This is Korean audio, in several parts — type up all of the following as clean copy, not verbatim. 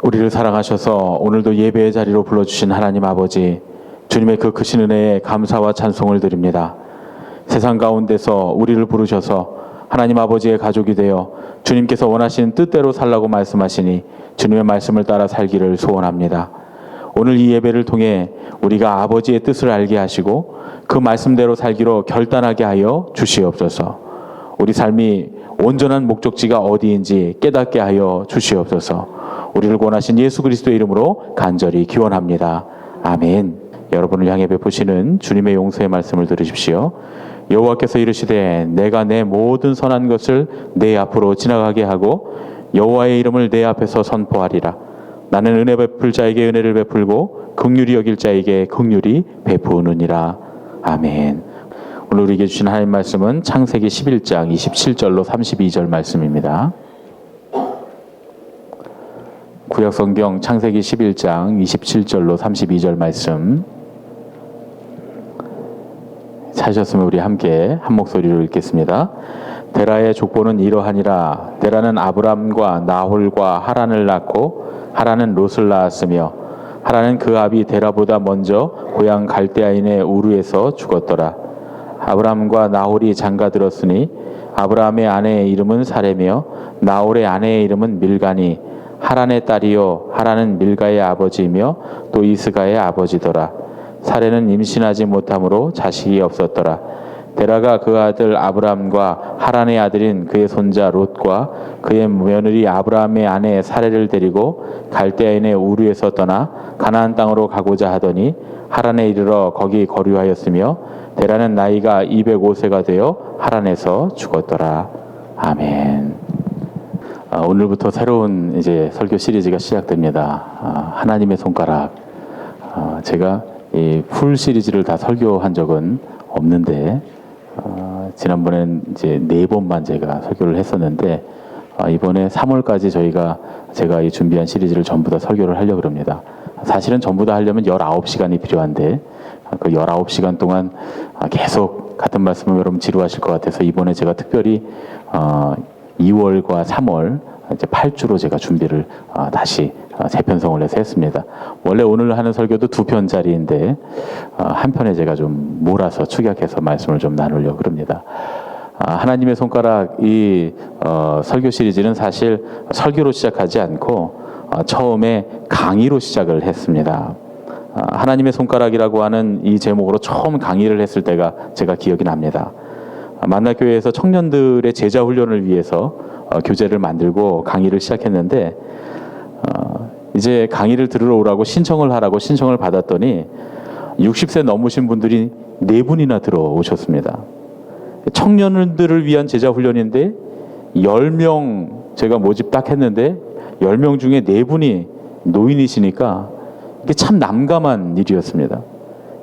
우리를 사랑하셔서 오늘도 예배의 자리로 불러주신 하나님 아버지, 주님의 그 크신 은혜에 감사와 찬송을 드립니다. 세상 가운데서 우리를 부르셔서 하나님 아버지의 가족이 되어 주님께서 원하시는 뜻대로 살라고 말씀하시니 주님의 말씀을 따라 살기를 소원합니다. 오늘 이 예배를 통해 우리가 아버지의 뜻을 알게 하시고 그 말씀대로 살기로 결단하게 하여 주시옵소서. 우리 삶이 온전한 목적지가 어디인지 깨닫게 하여 주시옵소서. 우리를 구원하신 예수 그리스도의 이름으로 간절히 기원합니다. 아멘. 여러분을 향해 베푸시는 주님의 용서의 말씀을 들으십시오. 여호와께서 이르시되 내가 내 모든 선한 것을 내 앞으로 지나가게 하고 여호와의 이름을 내 앞에서 선포하리라. 나는 은혜 베풀 자에게 은혜를 베풀고 긍휼히 여길 자에게 긍휼히 베푸느니라. 아멘. 오늘 우리에게 주신 하나님 말씀은 창세기 11장 27절로 32절 말씀입니다. 구약성경 창세기 11장 27절로 32절 말씀 찾으셨으면 우리 함께 한 목소리로 읽겠습니다. 데라의 족보는 이러하니라. 데라는 아브람과 나홀과 하란을 낳고 하란은 롯을 낳았으며 하란은 그 아비 데라보다 먼저 고향 갈대아인의 우르에서 죽었더라. 아브람과 나홀이 장가들었으니 아브람의 아내의 이름은 사레며 나홀의 아내의 이름은 밀가니 하란의 딸이요 하란은 밀가의 아버지이며 또 이스가의 아버지더라. 사레는 임신하지 못함으로 자식이 없었더라. 데라가 그 아들 아브람과 하란의 아들인 그의 손자 롯과 그의 며느리 아브람의 아내 사레를 데리고 갈대아인의 우르에서 떠나 가나안 땅으로 가고자 하더니 하란에 이르러 거기 거류하였으며 데라는 나이가 205세가 되어 하란에서 죽었더라. 아멘. 오늘부터 새로운 이제 설교 시리즈가 시작됩니다. 하나님의 손가락. 제가 이 풀 시리즈를 다 설교한 적은 없는데 지난번엔 이제 4번만 제가 설교를 했었는데 이번에 3월까지 제가 이 준비한 시리즈를 전부 다 설교를 하려고 합니다. 사실은 전부 다 하려면 19시간이 필요한데 그 19시간 동안 계속 같은 말씀을 여러분 지루하실 것 같아서 이번에 제가 특별히 2월과 3월 이제 8주로 제가 준비를 다시 재편성을 해서 했습니다. 원래 오늘 하는 설교도 2편짜리인데 한 편에 제가 좀 몰아서 축약해서 말씀을 좀 나누려고 합니다. 하나님의 손가락 이 설교 시리즈는 사실 설교로 시작하지 않고 처음에 강의로 시작을 했습니다. 하나님의 손가락이라고 하는 이 제목으로 처음 강의를 했을 때가 제가 기억이 납니다. 만나교회에서 청년들의 제자 훈련을 위해서 교재를 만들고 강의를 시작했는데 이제 강의를 들으러 오라고 신청을 하라고 신청을 받았더니 60세 넘으신 분들이 4분이나 들어오셨습니다. 청년들을 위한 제자 훈련인데 10명 제가 모집 딱 했는데 10명 중에 4분이 노인이시니까 이게 참 난감한 일이었습니다.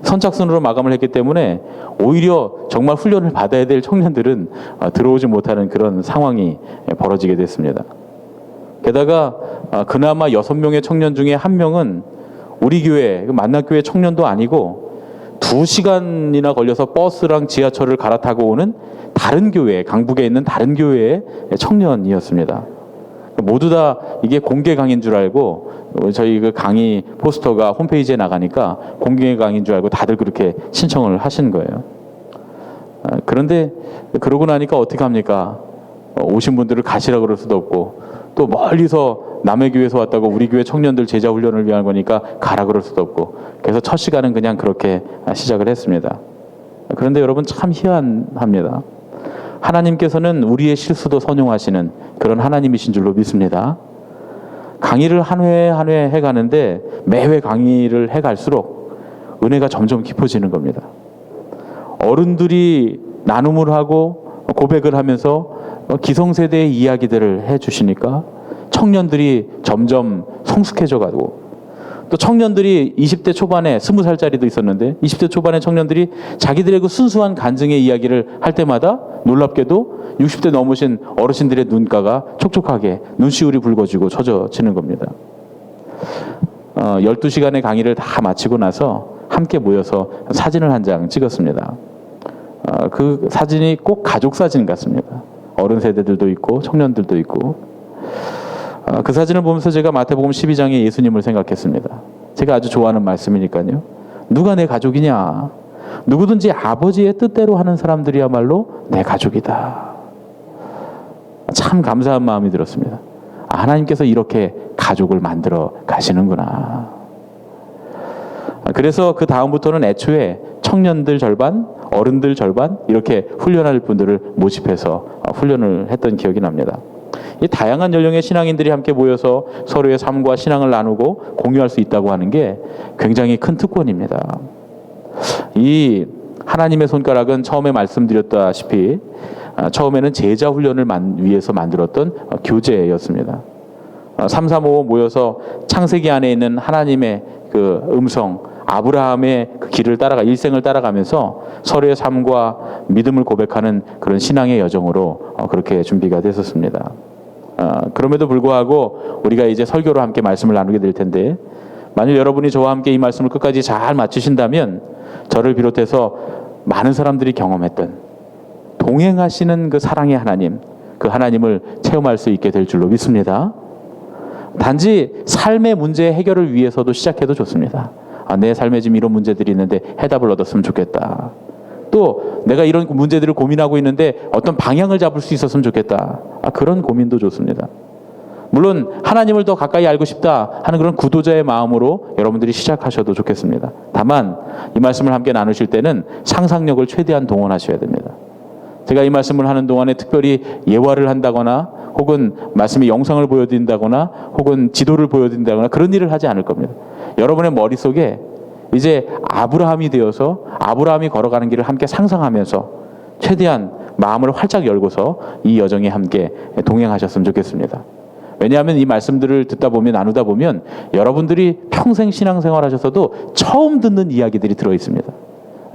선착순으로 마감을 했기 때문에 오히려 정말 훈련을 받아야 될 청년들은 들어오지 못하는 그런 상황이 벌어지게 됐습니다. 게다가 그나마 6명의 청년 중에 1명은 우리 교회, 만나교회 청년도 아니고 2시간이나 걸려서 버스랑 지하철을 갈아타고 오는 다른 교회, 강북에 있는 다른 교회의 청년이었습니다. 모두 다 이게 공개 강의인 줄 알고 저희 그 강의 포스터가 홈페이지에 나가니까 공개 강의인 줄 알고 다들 그렇게 신청을 하신 거예요. 그런데 그러고 나니까 어떻게 합니까? 오신 분들을 가시라 그럴 수도 없고 또 멀리서 남의 교회에서 왔다고 우리 교회 청년들 제자 훈련을 위한 거니까 가라 그럴 수도 없고 그래서 첫 시간은 그냥 그렇게 시작을 했습니다. 그런데 여러분 참 희한합니다. 하나님께서는 우리의 실수도 선용하시는 그런 하나님이신 줄로 믿습니다. 강의를 한 회 한 회 해가는데 매회 강의를 해갈수록 은혜가 점점 깊어지는 겁니다. 어른들이 나눔을 하고 고백을 하면서 기성세대의 이야기들을 해주시니까 청년들이 점점 성숙해져 가고 또 청년들이 20대 초반에 20살짜리도 있었는데 20대 초반의 청년들이 자기들의 그 순수한 간증의 이야기를 할 때마다 놀랍게도 60대 넘으신 어르신들의 눈가가 촉촉하게 눈시울이 붉어지고 처져지는 겁니다. 12시간의 강의를 다 마치고 나서 함께 모여서 사진을 한 장 찍었습니다. 그 사진이 꼭 가족 사진 같습니다. 어른 세대들도 있고 청년들도 있고 그 사진을 보면서 제가 마태복음 12장의 예수님을 생각했습니다. 제가 아주 좋아하는 말씀이니까요. 누가 내 가족이냐? 누구든지 아버지의 뜻대로 하는 사람들이야말로 내 가족이다. 참 감사한 마음이 들었습니다. 하나님께서 이렇게 가족을 만들어 가시는구나. 그래서 그 다음부터는 애초에 청년들 절반, 어른들 절반 이렇게 훈련할 분들을 모집해서 훈련을 했던 기억이 납니다. 이 다양한 연령의 신앙인들이 함께 모여서 서로의 삶과 신앙을 나누고 공유할 수 있다고 하는 게 굉장히 큰 특권입니다. 이 하나님의 손가락은 처음에 말씀드렸다시피 처음에는 제자 훈련을 위해서 만들었던 교재였습니다. 335 모여서 창세기 안에 있는 하나님의 그 음성, 아브라함의 그 길을 따라가 일생을 따라가면서 서로의 삶과 믿음을 고백하는 그런 신앙의 여정으로 그렇게 준비가 됐었습니다. 그럼에도 불구하고 우리가 이제 설교로 함께 말씀을 나누게 될 텐데, 만일 여러분이 저와 함께 이 말씀을 끝까지 잘 마치신다면 저를 비롯해서 많은 사람들이 경험했던 동행하시는 그 사랑의 하나님, 그 하나님을 체험할 수 있게 될 줄로 믿습니다. 단지 삶의 문제 해결을 위해서도 시작해도 좋습니다. 내 삶에 지금 이런 문제들이 있는데 해답을 얻었으면 좋겠다. 또 내가 이런 문제들을 고민하고 있는데 어떤 방향을 잡을 수 있었으면 좋겠다. 그런 고민도 좋습니다. 물론 하나님을 더 가까이 알고 싶다 하는 그런 구도자의 마음으로 여러분들이 시작하셔도 좋겠습니다. 다만 이 말씀을 함께 나누실 때는 상상력을 최대한 동원하셔야 됩니다. 제가 이 말씀을 하는 동안에 특별히 예화를 한다거나 혹은 말씀의 영상을 보여드린다거나 혹은 지도를 보여드린다거나 그런 일을 하지 않을 겁니다. 여러분의 머릿속에 이제 아브라함이 되어서 아브라함이 걸어가는 길을 함께 상상하면서 최대한 마음을 활짝 열고서 이 여정에 함께 동행하셨으면 좋겠습니다. 왜냐하면 이 말씀들을 듣다 보면 나누다 보면 여러분들이 평생 신앙생활 하셔서도 처음 듣는 이야기들이 들어있습니다.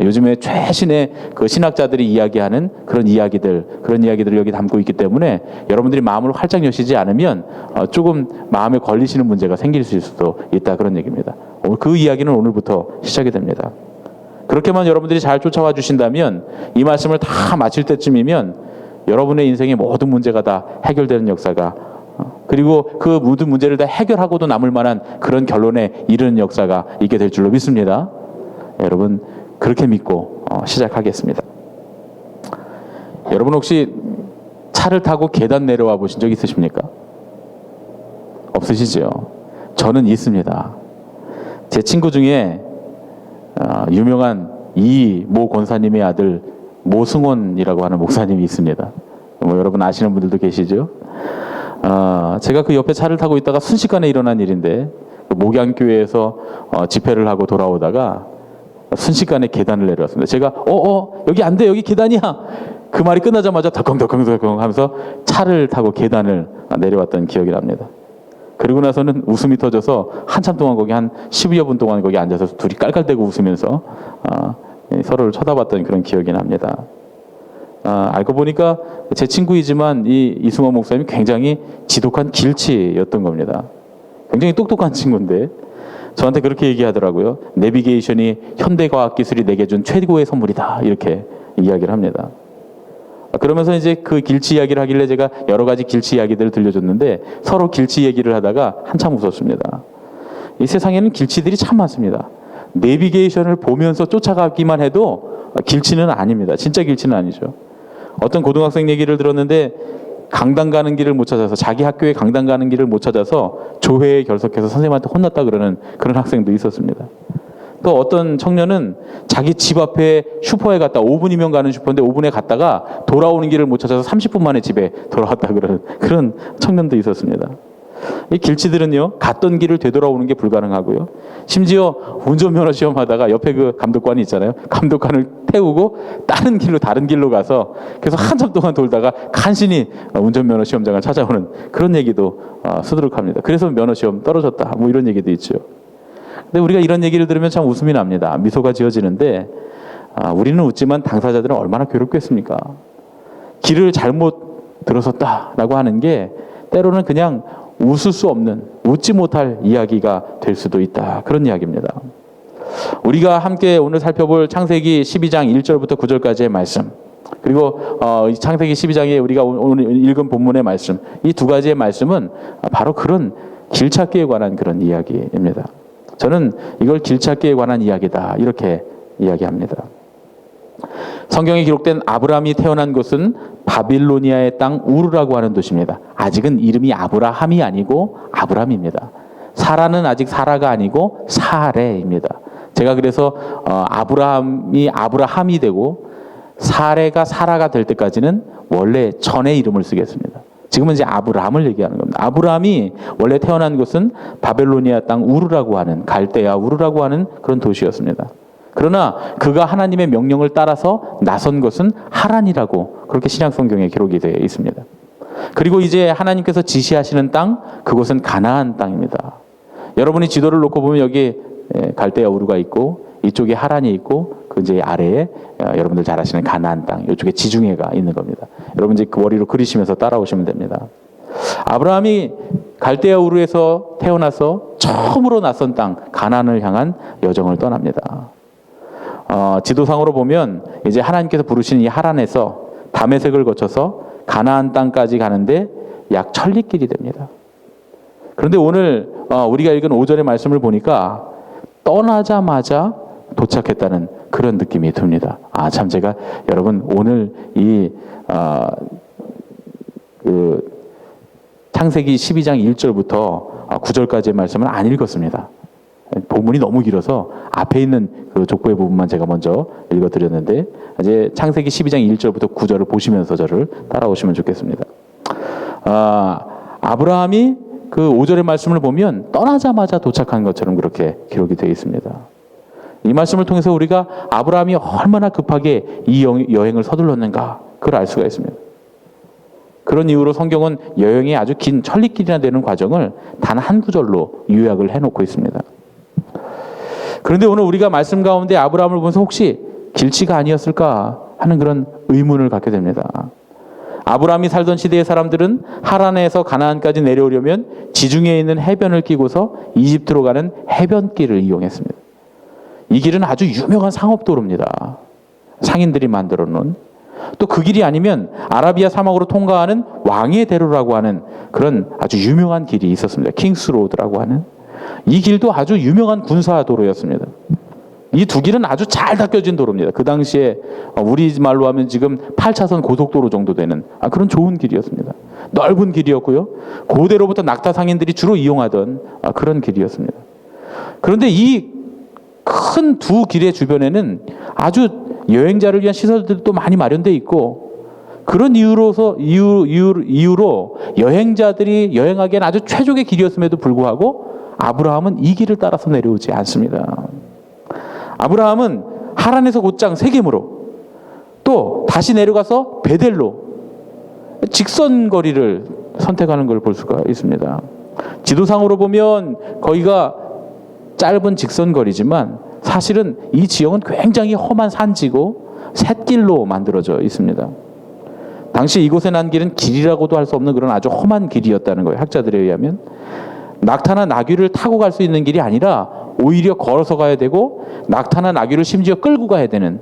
요즘에 최신의 그 신학자들이 이야기하는 그런 이야기들을 여기 담고 있기 때문에 여러분들이 마음을 활짝 여시지 않으면 조금 마음에 걸리시는 문제가 생길 수도 있다, 그런 얘기입니다. 그 이야기는 오늘부터 시작이 됩니다. 그렇게만 여러분들이 잘 쫓아와 주신다면 이 말씀을 다 마칠 때쯤이면 여러분의 인생의 모든 문제가 다 해결되는 역사가, 그리고 그 모든 문제를 다 해결하고도 남을 만한 그런 결론에 이르는 역사가 있게 될 줄로 믿습니다. 여러분 그렇게 믿고 시작하겠습니다. 여러분 혹시 차를 타고 계단 내려와 보신 적 있으십니까? 없으시죠? 저는 있습니다. 제 친구 중에 유명한 모 권사님의 아들 모승원이라고 하는 목사님이 있습니다. 여러분 아시는 분들도 계시죠? 제가 그 옆에 차를 타고 있다가 순식간에 일어난 일인데, 목양교회에서 집회를 하고 돌아오다가 순식간에 계단을 내려왔습니다. 제가 여기 안 돼, 여기 계단이야. 그 말이 끝나자마자 덜컹덜컹 하면서 차를 타고 계단을 내려왔던 기억이 납니다. 그리고 나서는 웃음이 터져서 한참 동안 거기 한 10여 분 동안 거기 앉아서 둘이 깔깔대고 웃으면서 서로를 쳐다봤던 그런 기억이 납니다. 알고 보니까 제 친구이지만 이 이승원 목사님이 굉장히 지독한 길치였던 겁니다. 굉장히 똑똑한 친구인데 저한테 그렇게 얘기하더라고요. 내비게이션이 현대과학기술이 내게 준 최고의 선물이다, 이렇게 이야기를 합니다. 그러면서 이제 그 길치 이야기를 하길래 제가 여러 가지 길치 이야기들을 들려줬는데 서로 길치 얘기를 하다가 한참 웃었습니다. 이 세상에는 길치들이 참 많습니다. 내비게이션을 보면서 쫓아가기만 해도 길치는 아닙니다. 진짜 길치는 아니죠. 어떤 고등학생 얘기를 들었는데 강당 가는 길을 못 찾아서, 자기 학교에 강당 가는 길을 못 찾아서 조회에 결석해서 선생님한테 혼났다 그러는 그런 학생도 있었습니다. 또 어떤 청년은 자기 집 앞에 슈퍼에 갔다 5분이면 가는 슈퍼인데 5분에 갔다가 돌아오는 길을 못 찾아서 30분 만에 집에 돌아왔다 그러는 그런 청년도 있었습니다. 이 길치들은요, 갔던 길을 되돌아오는 게 불가능하고요. 심지어 운전면허 시험하다가 옆에 그 감독관이 있잖아요. 감독관을 태우고 다른 길로 가서 그래서 한참 동안 돌다가 간신히 운전면허 시험장을 찾아오는 그런 얘기도 수두룩합니다. 그래서 면허 시험 떨어졌다, 뭐 이런 얘기도 있죠. 근데 우리가 이런 얘기를 들으면 참 웃음이 납니다. 미소가 지어지는데 우리는 웃지만 당사자들은 얼마나 괴롭겠습니까? 길을 잘못 들어섰다라고 하는 게 때로는 그냥 웃을 수 없는, 웃지 못할 이야기가 될 수도 있다, 그런 이야기입니다. 우리가 함께 오늘 살펴볼 창세기 12장 1절부터 9절까지의 말씀, 그리고 그리고 이 창세기 12장에 우리가 오늘 읽은 본문의 말씀, 이 두 가지의 말씀은 바로 그런 길찾기에 관한 그런 이야기입니다. 저는 이걸 길찾기에 관한 이야기다 이렇게 이야기합니다. 성경에 기록된 아브라함이 태어난 곳은 바빌로니아의 땅 우르라고 하는 도시입니다. 아직은 이름이 아브라함이 아니고 아브람입니다. 사라는 아직 사라가 아니고 사레입니다. 제가 그래서 아브라함이 아브라함이 되고 사레가 사라가 될 때까지는 원래 전의 이름을 쓰겠습니다. 지금은 이제 아브라함을 얘기하는 겁니다. 아브라함이 원래 태어난 곳은 바벨로니아 땅 우르라고 하는 갈대아 우르라고 하는 그런 도시였습니다. 그러나 그가 하나님의 명령을 따라서 나선 것은 하란이라고 그렇게 신약 성경에 기록이 되어 있습니다. 그리고 이제 하나님께서 지시하시는 땅, 그곳은 가나안 땅입니다. 여러분이 지도를 놓고 보면 여기 갈대아 우르가 있고 이쪽에 하란이 있고 그 이제 아래에 여러분들 잘 아시는 가나안 땅, 이쪽에 지중해가 있는 겁니다. 여러분 이제 그 머리로 그리시면서 따라오시면 됩니다. 아브라함이 갈대아 우르에서 태어나서 처음으로 낯선 땅 가나안을 향한 여정을 떠납니다. 지도상으로 보면 이제 하나님께서 부르신 이 하란에서 다메섹을 거쳐서 가나안 땅까지 가는데 약 천리길이 됩니다. 그런데 오늘 우리가 읽은 5절의 말씀을 보니까 떠나자마자 도착했다는 그런 느낌이 듭니다. 참 제가 여러분 오늘 이 창세기 12장 1절부터 9절까지의 말씀을 안 읽었습니다. 본문이 너무 길어서 앞에 있는 그 족보의 부분만 제가 먼저 읽어드렸는데 이제 창세기 12장 1절부터 9절을 보시면서 저를 따라오시면 좋겠습니다. 아브라함이 그 5절의 말씀을 보면 떠나자마자 도착한 것처럼 그렇게 기록이 되어 있습니다. 이 말씀을 통해서 우리가 아브라함이 얼마나 급하게 이 여행을 서둘렀는가 그걸 알 수가 있습니다. 그런 이유로 성경은 여행의 아주 긴 천리길이나 되는 과정을 단 한 구절로 요약을 해놓고 있습니다. 그런데 오늘 우리가 말씀 가운데 아브라함을 보면서 혹시 길치가 아니었을까 하는 그런 의문을 갖게 됩니다. 아브라함이 살던 시대의 사람들은 하란에서 가나안까지 내려오려면 지중해에 있는 해변을 끼고서 이집트로 가는 해변길을 이용했습니다. 이 길은 아주 유명한 상업도로입니다. 상인들이 만들어 놓은. 또 그 길이 아니면 아라비아 사막으로 통과하는 왕의 대로라고 하는 그런 아주 유명한 길이 있었습니다. 킹스로드라고 하는. 이 길도 아주 유명한 군사 도로였습니다. 이 두 길은 아주 잘 닦여진 도로입니다. 그 당시에 우리 말로 하면 지금 8차선 고속도로 정도 되는 그런 좋은 길이었습니다. 넓은 길이었고요. 고대로부터 낙타 상인들이 주로 이용하던 그런 길이었습니다. 그런데 이 큰 두 길의 주변에는 아주 여행자를 위한 시설들도 많이 마련되어 있고 그런 이유로 여행자들이 여행하기엔 아주 최적의 길이었음에도 불구하고 아브라함은 이 길을 따라서 내려오지 않습니다. 아브라함은 하란에서 곧장 세겜으로 또 다시 내려가서 베델로 직선 거리를 선택하는 걸 볼 수가 있습니다. 지도상으로 보면 거기가 짧은 직선 거리지만 사실은 이 지역은 굉장히 험한 산지고 샛길로 만들어져 있습니다. 당시 이곳에 난 길은 길이라고도 할 수 없는 그런 아주 험한 길이었다는 거예요. 학자들에 의하면. 낙타나 나귀를 타고 갈 수 있는 길이 아니라 오히려 걸어서 가야 되고 낙타나 나귀를 심지어 끌고 가야 되는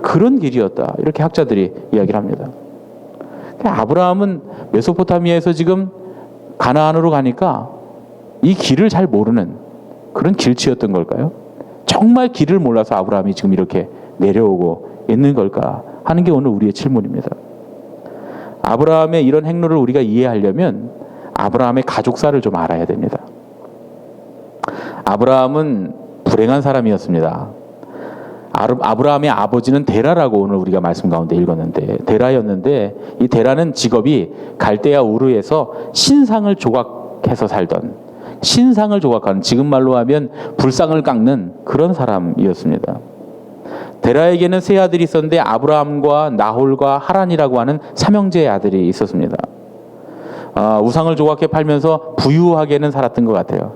그런 길이었다. 이렇게 학자들이 이야기를 합니다. 아브라함은 메소포타미아에서 지금 가나안으로 가니까 이 길을 잘 모르는 그런 길치였던 걸까요? 정말 길을 몰라서 아브라함이 지금 이렇게 내려오고 있는 걸까 하는 게 오늘 우리의 질문입니다. 아브라함의 이런 행로를 우리가 이해하려면 아브라함의 가족사를 좀 알아야 됩니다. 아브라함은 불행한 사람이었습니다. 아브라함의 아버지는 데라라고 오늘 우리가 말씀 가운데 읽었는데 데라였는데 이 데라는 직업이 갈대아 우르에서 신상을 조각해서 살던 신상을 조각하는 지금 말로 하면 불상을 깎는 그런 사람이었습니다. 데라에게는 세 아들이 있었는데 아브라함과 나홀과 하란이라고 하는 삼형제의 아들이 있었습니다. 우상을 조각해 팔면서 부유하게는 살았던 것 같아요.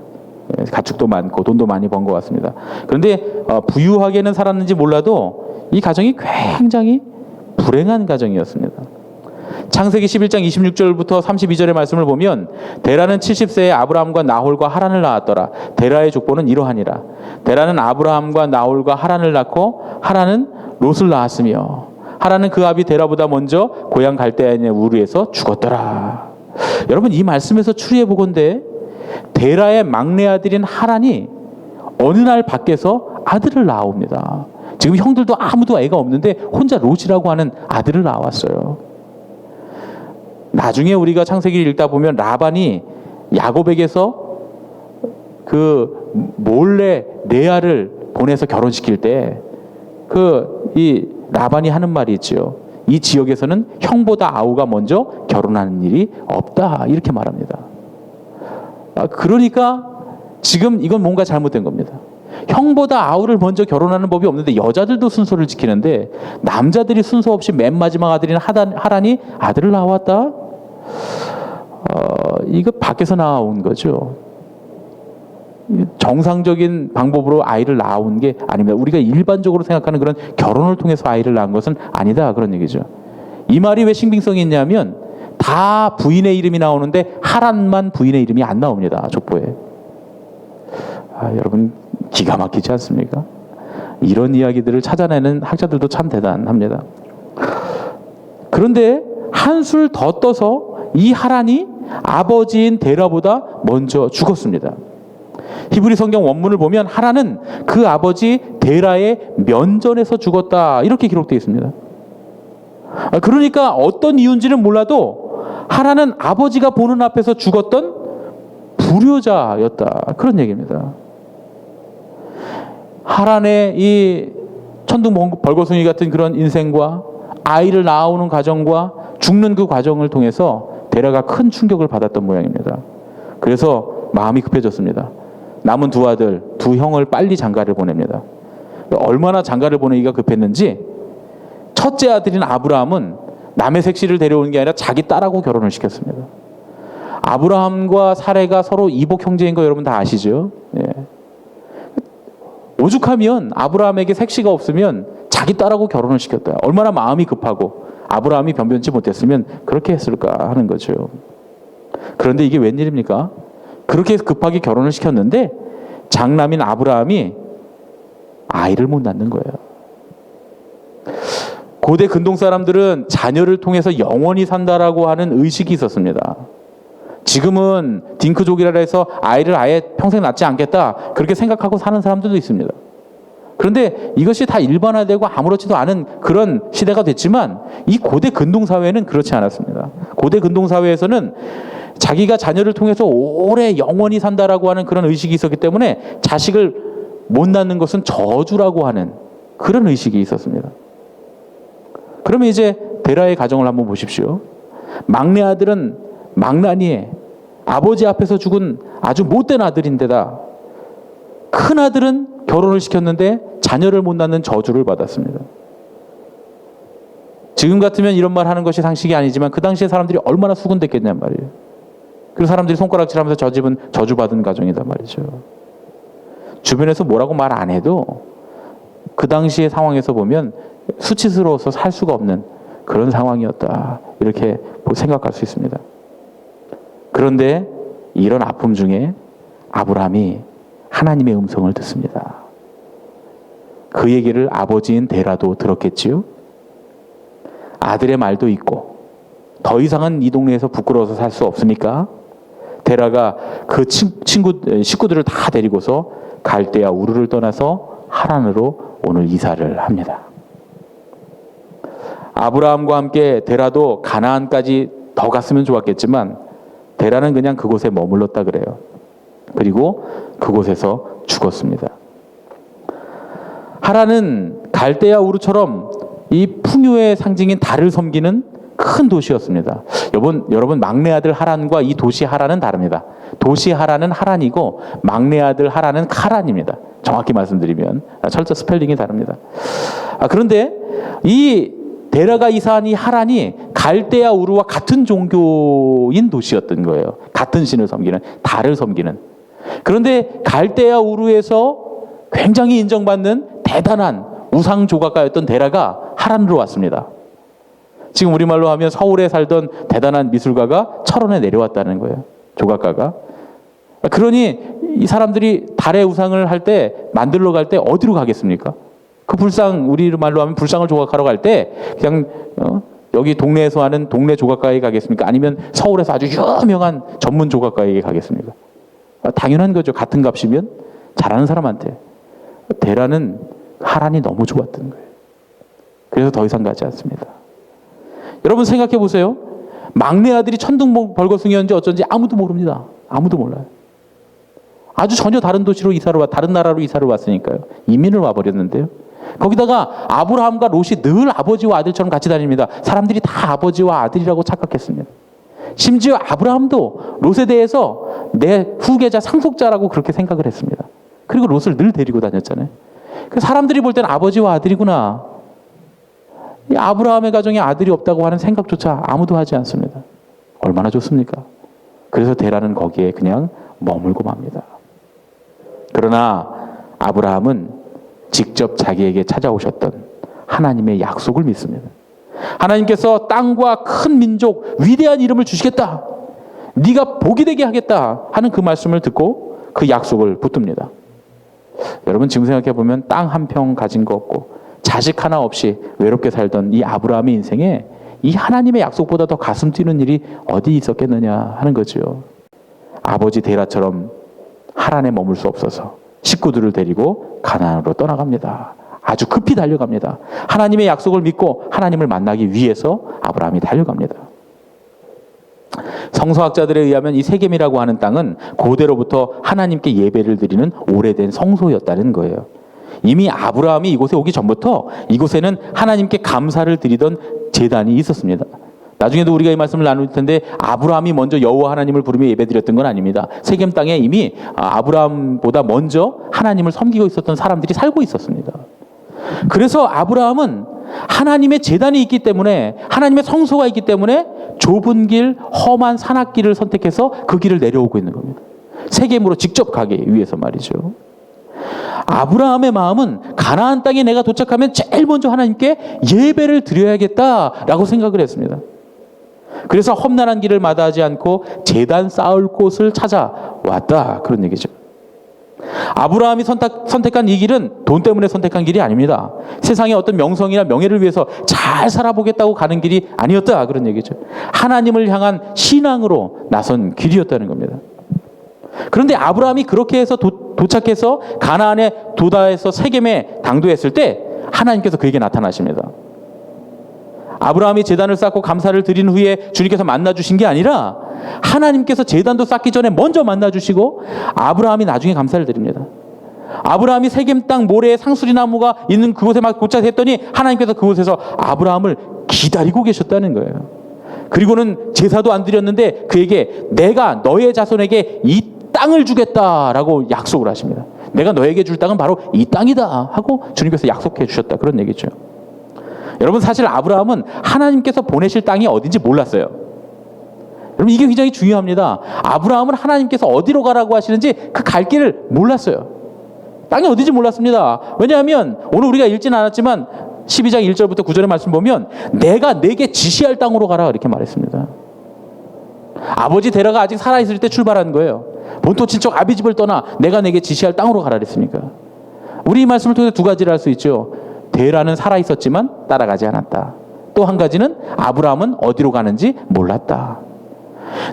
가축도 많고 돈도 많이 번 것 같습니다. 그런데 부유하게는 살았는지 몰라도 이 가정이 굉장히 불행한 가정이었습니다. 창세기 11장 26절부터 32절의 말씀을 보면 데라는 70세에 아브라함과 나홀과 하란을 낳았더라. 데라의 족보는 이러하니라. 데라는 아브라함과 나홀과 하란을 낳고 하란은 롯을 낳았으며 하라는 그 아비 데라보다 먼저 고향 갈대아인의 우르에서 죽었더라. 여러분, 이 말씀에서 추리해 보건대 데라의 막내 아들인 하란이 어느 날 밖에서 아들을 낳아옵니다. 지금 형들도 아무도 애가 없는데 혼자 롯이라고 하는 아들을 낳았어요. 나중에 우리가 창세기를 읽다 보면 라반이 야곱에게서 그 몰래 레아를 보내서 결혼시킬 때 이 라반이 하는 말이 있죠. 이 지역에서는 형보다 아우가 먼저 결혼하는 일이 없다, 이렇게 말합니다. 그러니까 지금 이건 뭔가 잘못된 겁니다. 형보다 아우를 먼저 결혼하는 법이 없는데 여자들도 순서를 지키는데 남자들이 순서 없이 맨 마지막 아들인 하란이 아들을 낳았다? 이거 밖에서 나온 거죠. 정상적인 방법으로 아이를 낳아온 게 아닙니다. 우리가 일반적으로 생각하는 그런 결혼을 통해서 아이를 낳은 것은 아니다, 그런 얘기죠. 이 말이 왜 신빙성이 있냐면 다 부인의 이름이 나오는데 하란만 부인의 이름이 안 나옵니다, 족보에. 여러분, 기가 막히지 않습니까? 이런 이야기들을 찾아내는 학자들도 참 대단합니다. 그런데 한술 더 떠서 이 하란이 아버지인 데라보다 먼저 죽었습니다. 히브리 성경 원문을 보면 하란은 그 아버지 데라의 면전에서 죽었다, 이렇게 기록되어 있습니다. 그러니까 어떤 이유인지는 몰라도 하란은 아버지가 보는 앞에서 죽었던 불효자였다, 그런 얘기입니다. 하란의 이 천둥 벌거숭이 같은 그런 인생과 아이를 낳아오는 과정과 죽는 그 과정을 통해서 데라가 큰 충격을 받았던 모양입니다. 그래서 마음이 급해졌습니다. 남은 두 아들, 두 형을 빨리 장가를 보냅니다. 얼마나 장가를 보내기가 급했는지 첫째 아들인 아브라함은 남의 색시를 데려오는 게 아니라 자기 딸하고 결혼을 시켰습니다. 아브라함과 사레가 서로 이복 형제인 거 여러분 다 아시죠? 예. 오죽하면 아브라함에게 색시가 없으면 자기 딸하고 결혼을 시켰다. 얼마나 마음이 급하고 아브라함이 변변치 못했으면 그렇게 했을까 하는 거죠. 그런데 이게 웬일입니까? 그렇게 급하게 결혼을 시켰는데 장남인 아브라함이 아이를 못 낳는 거예요. 고대 근동 사람들은 자녀를 통해서 영원히 산다라고 하는 의식이 있었습니다. 지금은 딩크족이라 해서 아이를 아예 평생 낳지 않겠다, 그렇게 생각하고 사는 사람들도 있습니다. 그런데 이것이 다 일반화되고 아무렇지도 않은 그런 시대가 됐지만 이 고대 근동 사회는 그렇지 않았습니다. 고대 근동 사회에서는 자기가 자녀를 통해서 오래 영원히 산다라고 하는 그런 의식이 있었기 때문에 자식을 못 낳는 것은 저주라고 하는 그런 의식이 있었습니다. 그러면 이제 데라의 가정을 한번 보십시오. 막내 아들은 망나니에 아버지 앞에서 죽은 아주 못된 아들인데다 큰 아들은 결혼을 시켰는데 자녀를 못 낳는 저주를 받았습니다. 지금 같으면 이런 말 하는 것이 상식이 아니지만 그 당시에 사람들이 얼마나 수군댔겠냔 말이에요. 그리고 사람들이 손가락질하면서 저 집은 저주받은 가정이단 말이죠. 주변에서 뭐라고 말 안 해도 그 당시의 상황에서 보면 수치스러워서 살 수가 없는 그런 상황이었다, 이렇게 생각할 수 있습니다. 그런데 이런 아픔 중에 아브라함이 하나님의 음성을 듣습니다. 그 얘기를 아버지인 데라도 들었겠지요. 아들의 말도 있고 더 이상은 이 동네에서 부끄러워서 살 수 없으니까 데라가 그 식구들을 다 데리고서 갈대아 우르를 떠나서 하란으로 오늘 이사를 합니다. 아브라함과 함께 데라도 가나안까지 더 갔으면 좋았겠지만 데라는 그냥 그곳에 머물렀다 그래요. 그리고 그곳에서 죽었습니다. 하란은 갈대아 우르처럼 이 풍요의 상징인 달을 섬기는 큰 도시였습니다. 여러분 막내 아들 하란과 이 도시 하란은 다릅니다. 도시 하란은 하란이고 막내 아들 하란은 카란입니다. 정확히 말씀드리면 철저 스펠링이 다릅니다. 그런데 이 데라가 이사한 이 하란이 갈대아 우르와 같은 종교인 도시였던 거예요. 같은 신을 섬기는, 달을 섬기는. 그런데 갈대아 우르에서 굉장히 인정받는 대단한 우상 조각가였던 데라가 하란으로 왔습니다. 지금 우리말로 하면 서울에 살던 대단한 미술가가 철원에 내려왔다는 거예요. 조각가가. 그러니 이 사람들이 달의 우상을 할 때, 만들러 갈 때 어디로 가겠습니까? 그 불상, 우리 말로 하면 불상을 조각하러 갈 때 그냥 여기 동네에서 하는 동네 조각가에 가겠습니까? 아니면 서울에서 아주 유명한 전문 조각가에게 가겠습니까? 당연한 거죠. 같은 값이면 잘하는 사람한테. 데라는 하란이 너무 좋았던 거예요. 그래서 더 이상 가지 않습니다. 여러분 생각해 보세요. 막내 아들이 천둥벌거숭이었는지 어쩐지 아무도 모릅니다. 아무도 몰라요. 아주 전혀 다른 도시로 다른 나라로 이사를 왔으니까요. 이민을 와버렸는데요. 거기다가 아브라함과 롯이 늘 아버지와 아들처럼 같이 다닙니다. 사람들이 다 아버지와 아들이라고 착각했습니다. 심지어 아브라함도 롯에 대해서 내 후계자, 상속자라고 그렇게 생각을 했습니다. 그리고 롯을 늘 데리고 다녔잖아요. 사람들이 볼 때는 아버지와 아들이구나. 이 아브라함의 가정에 아들이 없다고 하는 생각조차 아무도 하지 않습니다. 얼마나 좋습니까? 그래서 데라는 거기에 그냥 머물고 맙니다. 그러나 아브라함은 직접 자기에게 찾아오셨던 하나님의 약속을 믿습니다. 하나님께서 땅과 큰 민족, 위대한 이름을 주시겠다. 네가 복이 되게 하겠다 하는 그 말씀을 듣고 그 약속을 붙듭니다. 여러분 지금 생각해 보면 땅 한 평 가진 거 없고 자식 하나 없이 외롭게 살던 이 아브라함의 인생에 이 하나님의 약속보다 더 가슴 뛰는 일이 어디 있었겠느냐 하는 거죠. 아버지 데라처럼 하란에 머물 수 없어서 식구들을 데리고 가나안으로 떠나갑니다. 아주 급히 달려갑니다. 하나님의 약속을 믿고 하나님을 만나기 위해서 아브라함이 달려갑니다. 성서학자들에 의하면 이 세겜이라고 하는 땅은 고대로부터 하나님께 예배를 드리는 오래된 성소였다는 거예요. 이미 아브라함이 이곳에 오기 전부터 이곳에는 하나님께 감사를 드리던 제단이 있었습니다. 나중에도 우리가 이 말씀을 나눌 텐데 아브라함이 먼저 여호와 하나님을 부르며 예배드렸던 건 아닙니다. 세겜 땅에 이미 아브라함보다 먼저 하나님을 섬기고 있었던 사람들이 살고 있었습니다. 그래서 아브라함은 하나님의 제단이 있기 때문에, 하나님의 성소가 있기 때문에 좁은 길, 험한 산악길을 선택해서 그 길을 내려오고 있는 겁니다. 세겜으로 직접 가기 위해서 말이죠. 아브라함의 마음은 가나안 땅에 내가 도착하면 제일 먼저 하나님께 예배를 드려야겠다라고 생각을 했습니다. 그래서 험난한 길을 마다하지 않고 제단 쌓을 곳을 찾아왔다, 그런 얘기죠. 아브라함이 선택한 이 길은 돈 때문에 선택한 길이 아닙니다. 세상의 어떤 명성이나 명예를 위해서 잘 살아보겠다고 가는 길이 아니었다, 그런 얘기죠. 하나님을 향한 신앙으로 나선 길이었다는 겁니다. 그런데 아브라함이 그렇게 해서 도착해서 가나안에 도달해서 세겜에 당도했을 때 하나님께서 그에게 나타나십니다. 아브라함이 제단을 쌓고 감사를 드린 후에 주님께서 만나주신 게 아니라 하나님께서 제단도 쌓기 전에 먼저 만나주시고 아브라함이 나중에 감사를 드립니다. 아브라함이 세겜 땅 모래에 상수리 나무가 있는 그곳에 막 도착했더니 하나님께서 그곳에서 아브라함을 기다리고 계셨다는 거예요. 그리고는 제사도 안 드렸는데 그에게 내가 너의 자손에게 이 땅을 주겠다라고 약속을 하십니다. 내가 너에게 줄 땅은 바로 이 땅이다 하고 주님께서 약속해 주셨다, 그런 얘기죠. 여러분 사실 아브라함은 하나님께서 보내실 땅이 어딘지 몰랐어요. 여러분 이게 굉장히 중요합니다. 아브라함은 하나님께서 어디로 가라고 하시는지 그 갈 길을 몰랐어요. 땅이 어딘지 몰랐습니다. 왜냐하면 오늘 우리가 읽지는 않았지만 12장 1절부터 9절의 말씀 보면 내가 내게 지시할 땅으로 가라 이렇게 말했습니다. 아버지 데라가 아직 살아있을 때 출발한 거예요. 본토 친척 아비집을 떠나 내가 내게 지시할 땅으로 가라 그랬으니까. 우리 이 말씀을 통해 두 가지를 알 수 있죠. 데라는 살아있었지만 따라가지 않았다. 또 한 가지는 아브라함은 어디로 가는지 몰랐다.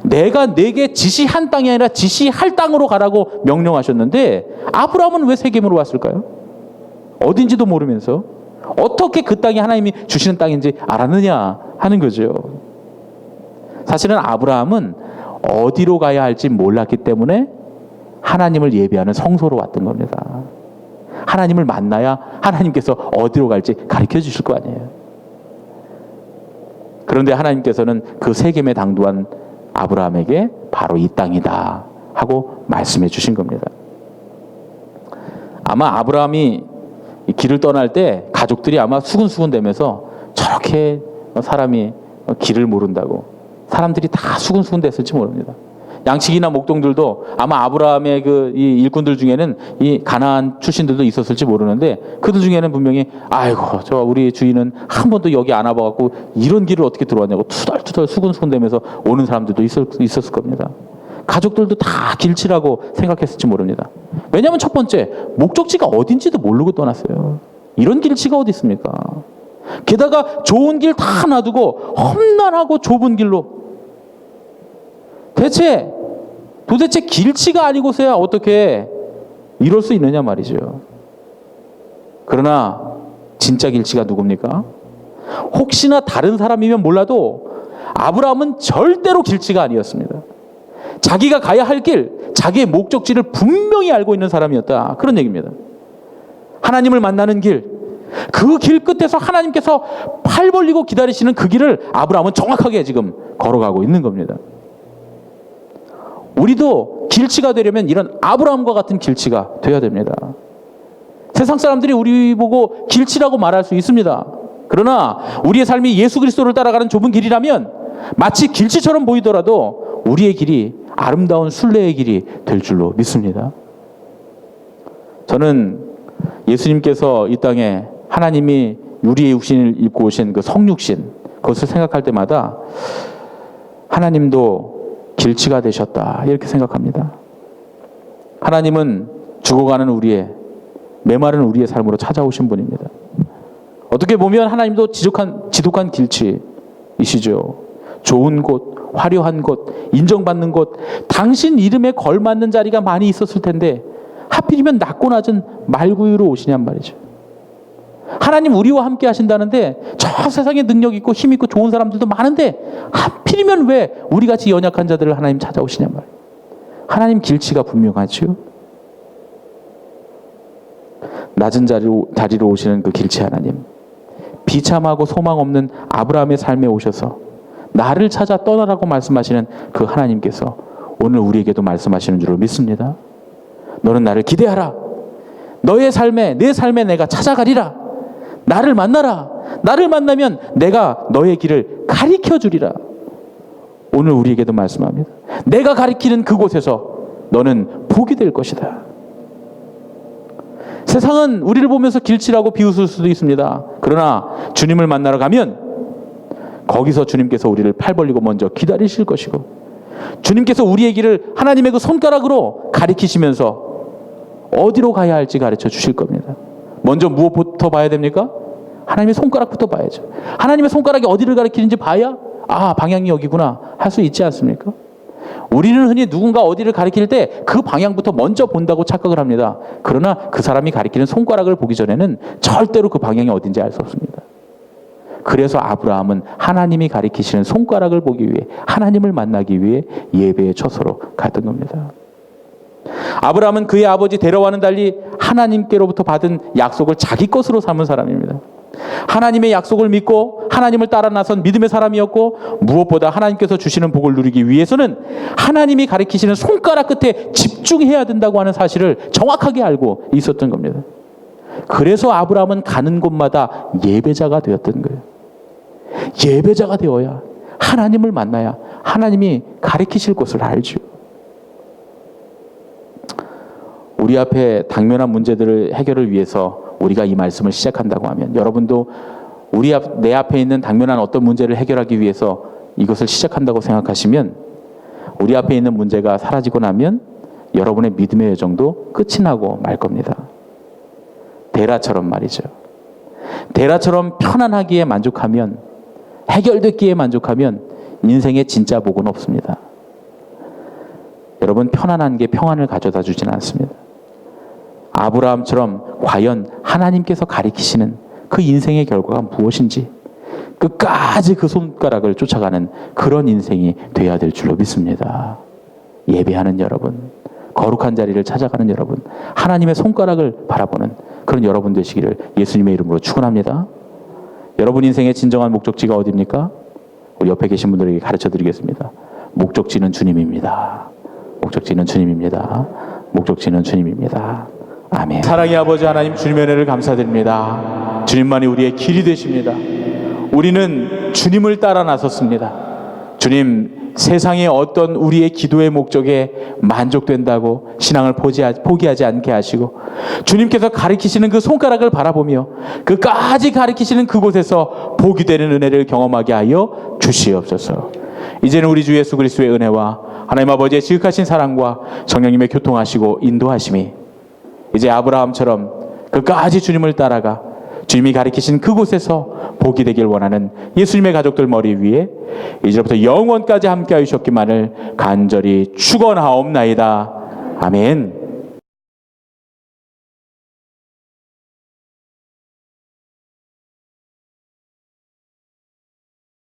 내가 내게 지시한 땅이 아니라 지시할 땅으로 가라고 명령하셨는데 아브라함은 왜 세겜으로 왔을까요? 어딘지도 모르면서 어떻게 그 땅이 하나님이 주시는 땅인지 알았느냐 하는 거죠. 사실은 아브라함은 어디로 가야 할지 몰랐기 때문에 하나님을 예배하는 성소로 왔던 겁니다. 하나님을 만나야 하나님께서 어디로 갈지 가르쳐 주실 거 아니에요. 그런데 하나님께서는 그 세겜에 당도한 아브라함에게 바로 이 땅이다 하고 말씀해 주신 겁니다. 아마 아브라함이 이 길을 떠날 때 가족들이 아마 수근수근 대면서 저렇게 사람이 길을 모른다고 사람들이 다 수근수근 됐을지 모릅니다. 양치기나 목동들도 아마 아브라함의 이 일꾼들 중에는 이 가나안 출신들도 있었을지 모르는데 그들 중에는 분명히 아이고 저 우리 주인은 한 번도 여기 안 와봐갖고 이런 길을 어떻게 들어왔냐고 투덜투덜 수근수근대면서 오는 사람들도 있었을 겁니다. 가족들도 다 길치라고 생각했을지 모릅니다. 왜냐하면 첫 번째 목적지가 어딘지도 모르고 떠났어요. 이런 길치가 어디 있습니까? 게다가 좋은 길 다 놔두고 험난하고 좁은 길로, 도대체 길치가 아니고서야 어떻게 이럴 수 있느냐 말이죠. 그러나 진짜 길치가 누굽니까? 혹시나 다른 사람이면 몰라도 아브라함은 절대로 길치가 아니었습니다. 자기가 가야 할 길, 자기의 목적지를 분명히 알고 있는 사람이었다, 그런 얘기입니다. 하나님을 만나는 길, 그 길 끝에서 하나님께서 팔 벌리고 기다리시는 그 길을 아브라함은 정확하게 지금 걸어가고 있는 겁니다. 우리도 길치가 되려면 이런 아브라함과 같은 길치가 되어야 됩니다. 세상 사람들이 우리 보고 길치라고 말할 수 있습니다. 그러나 우리의 삶이 예수 그리스도를 따라가는 좁은 길이라면 마치 길치처럼 보이더라도 우리의 길이 아름다운 순례의 길이 될 줄로 믿습니다. 저는 예수님께서 이 땅에 하나님이 우리의 육신을 입고 오신 그 성육신, 그것을 생각할 때마다 하나님도 길치가 되셨다, 이렇게 생각합니다. 하나님은 죽어가는 우리의, 메마른 우리의 삶으로 찾아오신 분입니다. 어떻게 보면 하나님도 지독한 길치이시죠. 좋은 곳, 화려한 곳, 인정받는 곳, 당신 이름에 걸맞는 자리가 많이 있었을 텐데 하필이면 낮고 낮은 말구유로 오시냔 말이죠. 하나님 우리와 함께 하신다는데 저 세상에 능력 있고 힘 있고 좋은 사람들도 많은데 하필이면 왜 우리같이 연약한 자들을 하나님 찾아오시냔 말이에요. 하나님 길치가 분명하죠. 낮은 자리로 오시는 그 길치 하나님, 비참하고 소망 없는 아브라함의 삶에 오셔서 나를 찾아 떠나라고 말씀하시는 그 하나님께서 오늘 우리에게도 말씀하시는 줄을 믿습니다. 너는 나를 기대하라. 너의 삶에, 내 삶에 내가 찾아가리라. 나를 만나라. 나를 만나면 내가 너의 길을 가리켜 주리라. 오늘 우리에게도 말씀합니다. 내가 가리키는 그곳에서 너는 복이 될 것이다. 세상은 우리를 보면서 길치라고 비웃을 수도 있습니다. 그러나 주님을 만나러 가면 거기서 주님께서 우리를 팔 벌리고 먼저 기다리실 것이고, 주님께서 우리의 길을 하나님의 그 손가락으로 가리키시면서 어디로 가야 할지 가르쳐 주실 겁니다. 먼저 무엇부터 봐야 됩니까? 하나님의 손가락부터 봐야죠. 하나님의 손가락이 어디를 가리키는지 봐야 방향이 여기구나 할 수 있지 않습니까? 우리는 흔히 누군가 어디를 가리킬 때 그 방향부터 먼저 본다고 착각을 합니다. 그러나 그 사람이 가리키는 손가락을 보기 전에는 절대로 그 방향이 어딘지 알 수 없습니다. 그래서 아브라함은 하나님이 가리키시는 손가락을 보기 위해, 하나님을 만나기 위해 예배의 처소로 갔던 겁니다. 아브라함은 그의 아버지 데려와는 달리 하나님께로부터 받은 약속을 자기 것으로 삼은 사람입니다. 하나님의 약속을 믿고 하나님을 따라 나선 믿음의 사람이었고, 무엇보다 하나님께서 주시는 복을 누리기 위해서는 하나님이 가리키시는 손가락 끝에 집중해야 된다고 하는 사실을 정확하게 알고 있었던 겁니다. 그래서 아브라함은 가는 곳마다 예배자가 되었던 거예요. 예배자가 되어야, 하나님을 만나야 하나님이 가리키실 곳을 알죠. 우리 앞에 당면한 문제들을 해결을 위해서 우리가 이 말씀을 시작한다고 하면, 여러분도 내 앞에 있는 당면한 어떤 문제를 해결하기 위해서 이것을 시작한다고 생각하시면, 우리 앞에 있는 문제가 사라지고 나면 여러분의 믿음의 여정도 끝이 나고 말 겁니다. 데라처럼 말이죠. 데라처럼 편안하기에 만족하면, 해결됐기에 만족하면 인생의 진짜 복은 없습니다. 여러분, 편안한 게 평안을 가져다 주진 않습니다. 아브라함처럼 과연 하나님께서 가리키시는 그 인생의 결과가 무엇인지 끝까지 그 손가락을 쫓아가는 그런 인생이 돼야 될 줄로 믿습니다. 예배하는 여러분, 거룩한 자리를 찾아가는 여러분, 하나님의 손가락을 바라보는 그런 여러분 되시기를 예수님의 이름으로 축원합니다. 여러분 인생의 진정한 목적지가 어디입니까? 우리 옆에 계신 분들에게 가르쳐 드리겠습니다. 목적지는 주님입니다. 목적지는 주님입니다. 목적지는 주님입니다. 아멘. 사랑의 아버지 하나님, 주님의 은혜를 감사드립니다. 주님만이 우리의 길이 되십니다. 우리는 주님을 따라 나섰습니다. 주님, 세상의 어떤 우리의 기도의 목적에 만족된다고 신앙을 포기하지 않게 하시고, 주님께서 가리키시는 그 손가락을 바라보며 끝까지 가리키시는 그곳에서 복이 되는 은혜를 경험하게 하여 주시옵소서. 이제는 우리 주 예수 그리스도의 은혜와 하나님 아버지의 지극하신 사랑과 성령님의 교통하시고 인도하심이 이제 아브라함처럼 끝까지 주님을 따라가 주님이 가리키신 그곳에서 복이 되길 원하는 예수님의 가족들 머리 위에 이제부터 영원까지 함께 하셨기만을 간절히 축원하옵나이다. 아멘.